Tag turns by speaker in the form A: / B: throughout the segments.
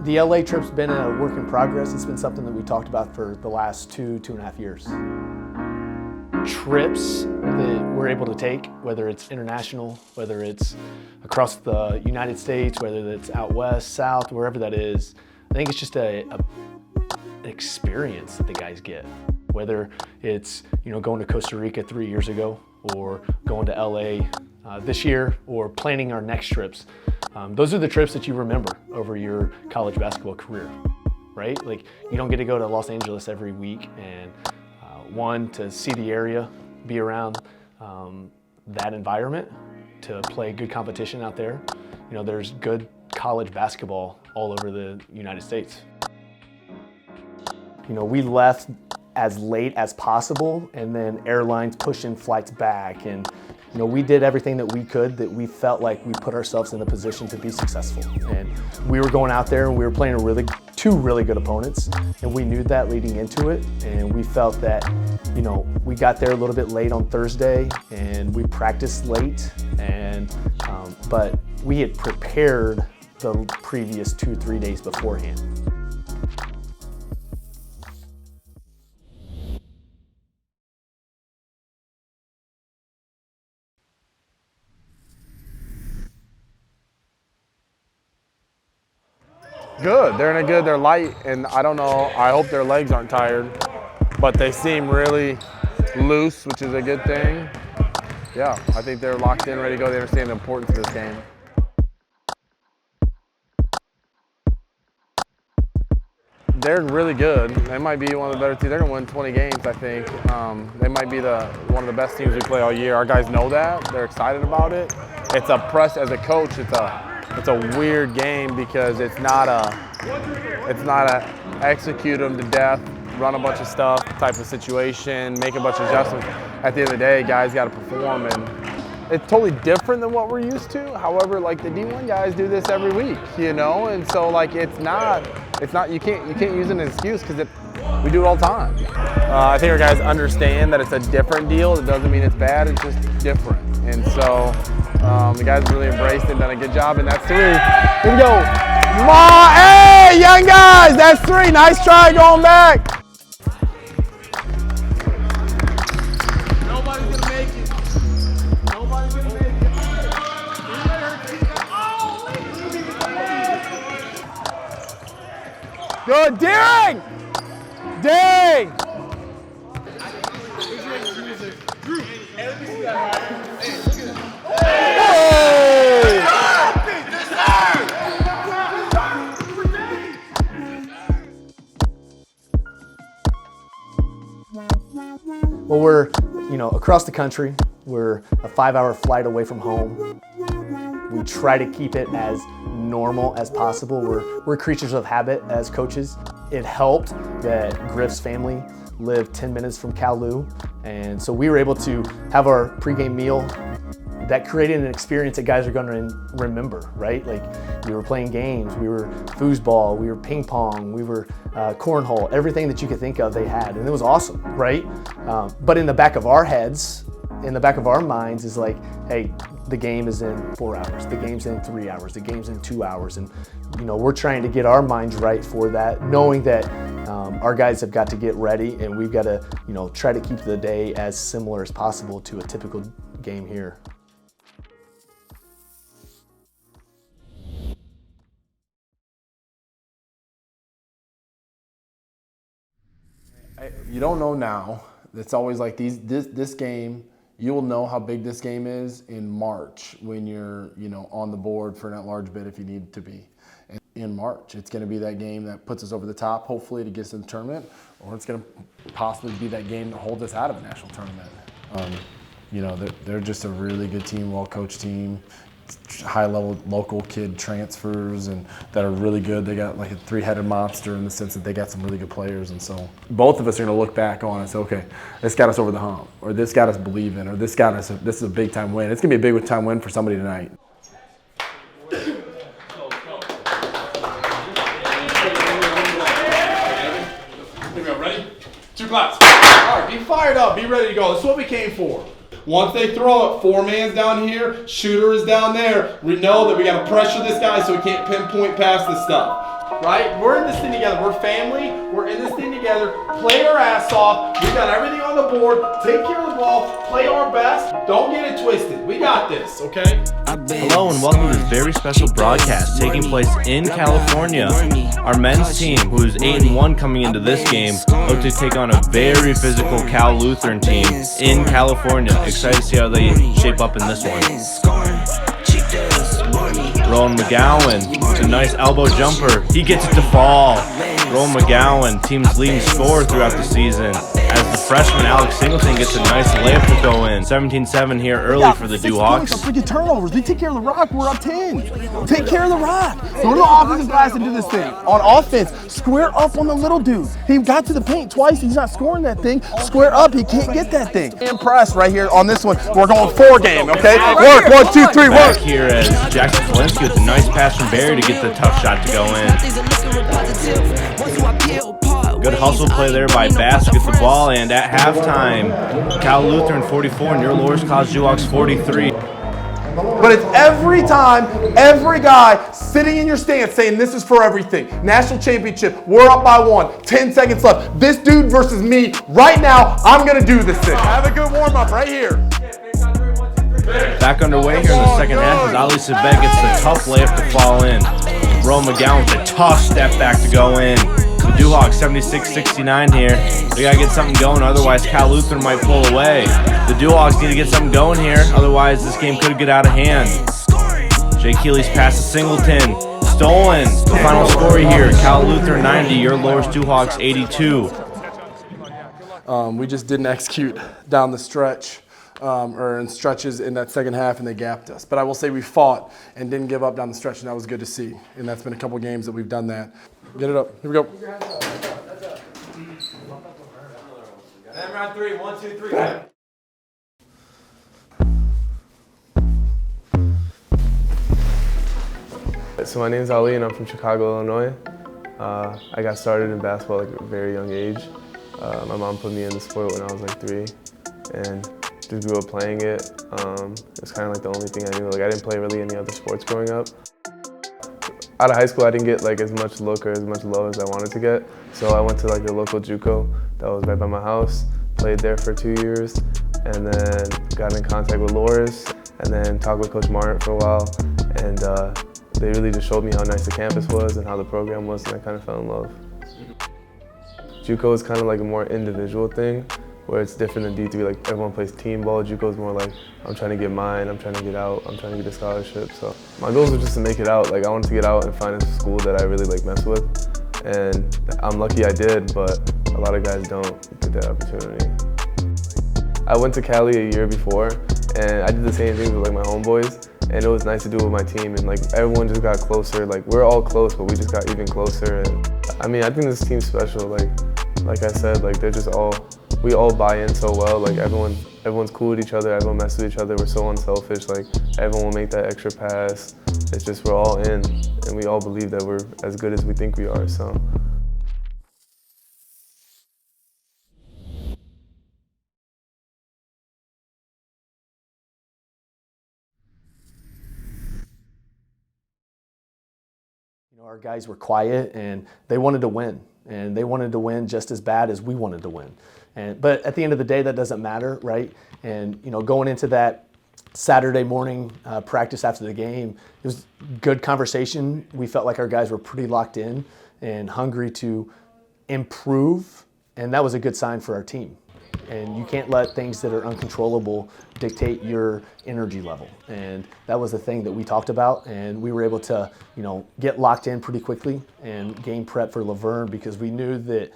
A: The LA trip's been a work in progress. It's been something that we talked about for the last 2.5 years. Trips that we're able to take, whether it's international, whether it's across the United States, whether it's out west, south, wherever that is, I think it's just an experience that the guys get. Whether it's going to Costa Rica 3 years ago, or going to LA this year, or planning our next trips. Those are the trips that you remember over your college basketball career, right? Like, you don't get to go to Los Angeles every week and one, to see the area, be around that environment, to play good competition out there. There's good college basketball all over the United States. We left as late as possible, and then airlines pushing flights back, and we did everything that we could, that we felt like we put ourselves in a position to be successful. And we were going out there and we were playing two really good opponents, and we knew that leading into it, and we felt that we got there a little bit late on Thursday and we practiced late, and but we had prepared the previous 2-3 days beforehand.
B: Good, they're in a good, they're light, and I don't know, I hope their legs aren't tired, but they seem really loose, which is a good thing. Yeah, I think they're locked in, ready to go. They understand the importance of this game. They're really good. They might be one of the better teams. They're going to win 20 games, I think. They might be one of the best teams we play all year. Our guys know that. They're excited about it. It's a press as a coach. It's a weird game because it's not a execute them to death, run a bunch of stuff type of situation, make a bunch of adjustments. At the end of the day, guys got to perform, and it's totally different than what we're used to. However, like, the D1 guys do this every week, and so like it's not you can't use it as an excuse because we do it all the time. I think our guys understand that it's a different deal. It doesn't mean it's bad. It's just different, and so. The guys really embraced it and done a good job, and that's 3. Here we go. Come on, hey, young guys, that's 3. Nice try going back. Nobody's gonna make it. Nobody's gonna make it. Good, dang! Dang!
A: Well, we're across the country. We're a 5-hour flight away from home. We try to keep it as normal as possible. We're creatures of habit as coaches. It helped that Griff's family lived 10 minutes from Kowloon, and so we were able to have our pregame meal. That created an experience that guys are going to remember, right? Like, we were playing games, we were foosball, we were ping pong, we were cornhole, everything that you could think of they had, and it was awesome, right? But in the back of our heads, in the back of our minds is like, hey, the game is in 4 hours, the game's in 3 hours, the game's in 2 hours, and we're trying to get our minds right for that, knowing that our guys have got to get ready, and we've got to try to keep the day as similar as possible to a typical game here.
B: You don't know now. It's always like this game, you'll know how big this game is in March when you're on the board for an at-large bid if you need to be. And in March, it's going to be that game that puts us over the top, hopefully, to get us in the tournament, or it's going to possibly be that game that holds us out of a national tournament. They're just a really good team, well-coached team. High-level local kid transfers and that are really good. They got like a 3-headed monster in the sense that they got some really good players, and so both of us are going to look back on it and say, okay, this got us over the hump, or this got us believing, or this is a big-time win. It's going to be a big-time win for somebody tonight.
C: Here we go, ready? 2 claps. All right, be fired up, be ready to go. That's what we came for. Once they throw it, 4 man's down here, shooter is down there. We know that we got to pressure this guy so we can't pinpoint past this stuff. right? We're in this thing together. We're family. We're in this thing together. Play our ass off. We got everything on the board. Take care of the ball. Play our best. Don't get it twisted. We got this, okay?
D: Hello and welcome to this very special broadcast taking place in California. Our men's team, who is 8-1 coming into this game, hope to take on a very physical Cal Lutheran team in California. Excited to see how they shape up in this one. Rowan McGowan, it's a nice elbow jumper. He gets it to fall. Rowan McGowan, team's leading scorer throughout the season, as the freshman Alex Singleton gets a nice layup to go in. 17-7 here early for the Dewhawks.
E: Freaking turnovers. We take care of the rock. We're up 10. Take care of the rock. Go to the offensive glass and do this thing. On offense, square up on the little dude. He got to the paint twice. He's not scoring that thing. Square up. He can't get that thing. Impressed right here on this one. We're going 4 game, okay? Work. 1, 2, 3,
D: Back
E: work.
D: here as Jackson Polinsky with a nice pass from Barry to get the tough shot to go in. Good hustle play there by Bass to get the ball, and at halftime, Cal Lutheran 44 and your Loras College Dewhawks 43.
E: But it's every time, every guy sitting in your stance saying this is for everything. National championship, we're up by 1, 10 seconds left. This dude versus me, right now, I'm going to do this thing. Have a good warm-up right here.
D: Back underway here in the second half as Ali Sebek gets the tough layup to fall in. Rowan McGowan with a tough step back to go in. The Dewhawks 76-69 here. They got to get something going, otherwise Cal Lutheran might pull away. The Dewhawks need to get something going here, otherwise this game could get out of hand. Jay Keeley's pass to Singleton. Stolen. The final score here, Cal Lutheran 90, your Loras Dewhawks 82.
B: We just didn't execute down the stretch. Or in stretches in that second half, and they gapped us. But I will say we fought and didn't give up down the stretch, and that was good to see. And that's been a couple games that we've done that. Get it up. Here we go.
F: And round 3, 1, 2, 3.
G: So my name's Ali and I'm from Chicago, Illinois. I got started in basketball at a very young age. My mom put me in the sport when I was like 3 and just grew up playing it. It's kind of like the only thing I knew. Like I didn't play really any other sports growing up. Out of high school, I didn't get like as much look or as much love as I wanted to get. So I went to like the local JUCO that was right by my house, played there for 2 years, and then got in contact with Loras, and then talked with Coach Martin for a while. And they really just showed me how nice the campus was and how the program was, and I kind of fell in love. JUCO is kind of like a more individual thing, where it's different than D3, like everyone plays team ball. JUCO is more like, I'm trying to get mine, I'm trying to get out, I'm trying to get a scholarship. So my goals were just to make it out. Like I wanted to get out and find a school that I really like mess with. And I'm lucky I did, but a lot of guys don't get that opportunity. I went to Cali a year before, and I did the same thing with like my homeboys. And it was nice to do it with my team, and like everyone just got closer. Like we're all close, but we just got even closer. And I mean, I think this team's special. Like I said, like we all buy in so well. Like everyone's cool with each other. Everyone messes with each other. We're so unselfish. Like everyone will make that extra pass. It's just we're all in, and we all believe that we're as good as we think we are. So.
A: Our guys were quiet and they wanted to win, and they wanted to win just as bad as we wanted to win. But at the end of the day, that doesn't matter, right? And going into that Saturday morning practice after the game, it was good conversation. We felt like our guys were pretty locked in and hungry to improve, and that was a good sign for our team. And you can't let things that are uncontrollable dictate your energy level. And that was the thing that we talked about, and we were able to, get locked in pretty quickly and game prep for Laverne, because we knew that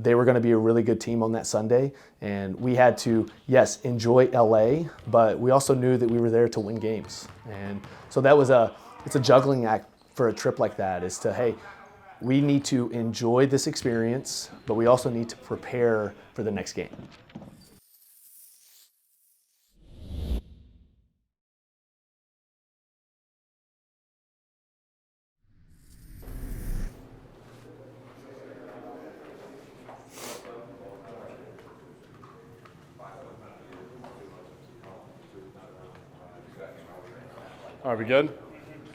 A: they were going to be a really good team on that Sunday. And we had to, yes, enjoy LA, but we also knew that we were there to win games. And so it's a juggling act for a trip like that, is to, hey, we need to enjoy this experience, but we also need to prepare for the next game.
B: All right, we good?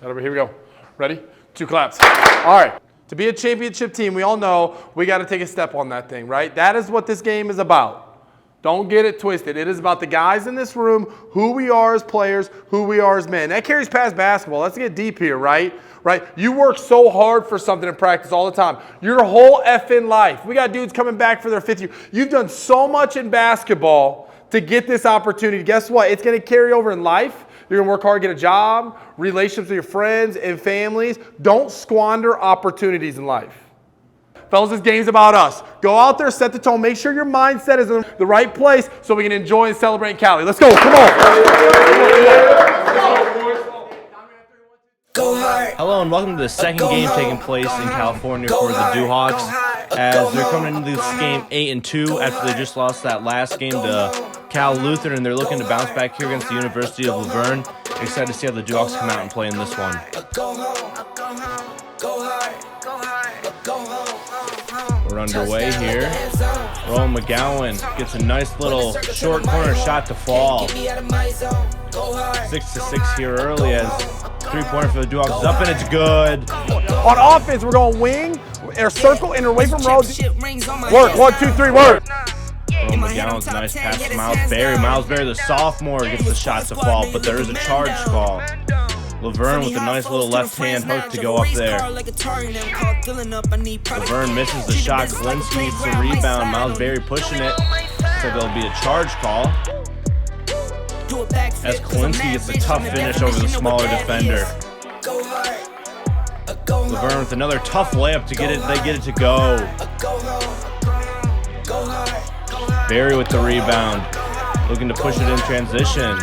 B: Here we go. Ready? 2 claps. All right.
C: To be a championship team, we all know we got to take a step on that thing, right? That is what this game is about. Don't get it twisted. It is about the guys in this room, who we are as players, who we are as men. That carries past basketball. Let's get deep here, right? You work so hard for something in practice all the time. Your whole effing life. We got dudes coming back for their 5th year. You've done so much in basketball to get this opportunity. Guess what? It's going to carry over in life. You're going to work hard, get a job, relationships with your friends and families. Don't squander opportunities in life. Fellas, this game's about us. Go out there, set the tone. Make sure your mindset is in the right place so we can enjoy and celebrate in Cali. Let's go. Come on.
D: Hello and welcome to the second game taking place in California for the Duhawks, as they're coming into this game 8-2 after they just lost that last game to Cal Lutheran, and they're looking to bounce back here against the University of Laverne. Excited to see how the Duhawks come out and play in this one. We're underway here. Rowan McGowan gets a nice little short corner shot to fall. 6-6 here early as three-pointer for the Duhawks is up, and it's good.
C: On offense, we're going wing, or circle, and away from road. Work, 1, 2, 3, work.
D: Rowan McGowan's a nice pass to Miles Berry. Miles Berry, the sophomore, gets the shot to fall, but there is a charge call. Laverne with a nice little left-hand hook to go up there. Laverne misses the shot. Klinsky needs the rebound. Miles Berry pushing it, so there'll be a charge call. As Klinsky gets a tough finish over the smaller defender. Laverne with another tough layup to get it. They get it to go. Berry with the rebound, looking to push it in transition.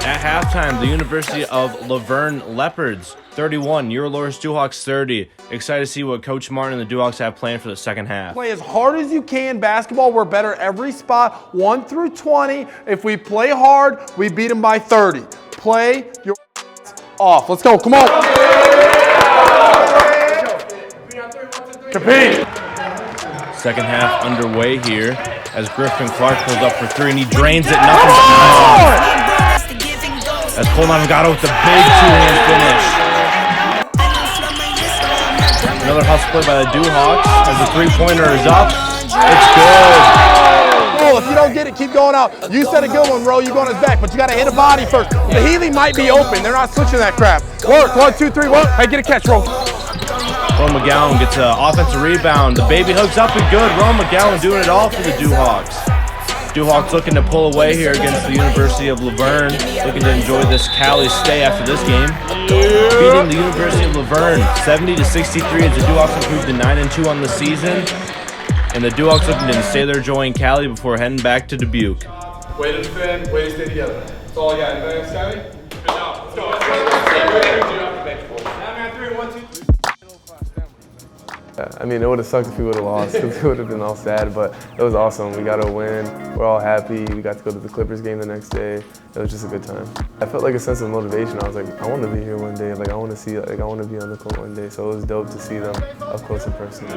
D: At halftime, the University of Laverne Leopards 31, your Loras Duhawks 30. Excited to see what Coach Martin and the Duhawks have planned for the second half.
C: Play as hard as you can. Basketball, we're better every spot, 1 through 20. If we play hard, we beat them by 30. Play your off. Let's go. Come on. Compete.
D: Second half underway here as Griffin Clark pulls up for 3 and he drains it. Nothing's as Cole Navigado with the big two-hand finish. Another hustle play by the Duhawks as the three-pointer is up. It's good.
C: Oh, if you don't get it, keep going out. You said a good one, Ro. You go on his back, but you got to hit a body first. The Healy might be open. They're not switching that crap. Work. 1, 2, 3, work. Hey, get a catch, Ro.
D: Rowan McGowan gets an offensive rebound. The baby hooks up and good. Rowan McGowan doing it all for the Duhawks. Duhawks looking to pull away here against the University of Laverne, looking to enjoy this Cali stay after this game. Beating the University of Laverne 70-63 as the Duhawks improved to 9-2 on the season. And the Duhawks looking to stay their joy in Cali before heading back to Dubuque.
C: Way to defend, way to stay together. That's all I got. Anything else, Scotty? Good job. Let's go.
G: I mean, it would have sucked if we would have lost because it would have been all sad, but it was awesome. We got a win. We're all happy. We got to go to the Clippers game the next day. It was just a good time. I felt like a sense of motivation. I was like, I want to be here one day. Like, I want to see, like, I want to be on the court one day. So it was dope to see them up close and personal.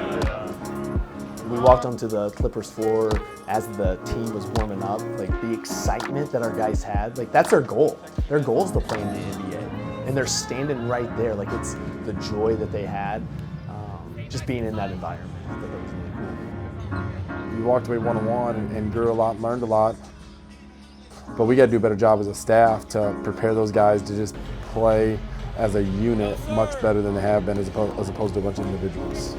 A: We walked onto the Clippers floor as the team was warming up. Like, the excitement that our guys had, like, that's their goal. Their goal is to play in the NBA. And they're standing right there. Like, it's the joy that they had. Just being in that environment, I thought that was really cool.
B: We walked away one-on-one and grew a lot, learned a lot. But we got to do a better job as a staff to prepare those guys to just play as a unit much better than they have been as opposed to a bunch of individuals.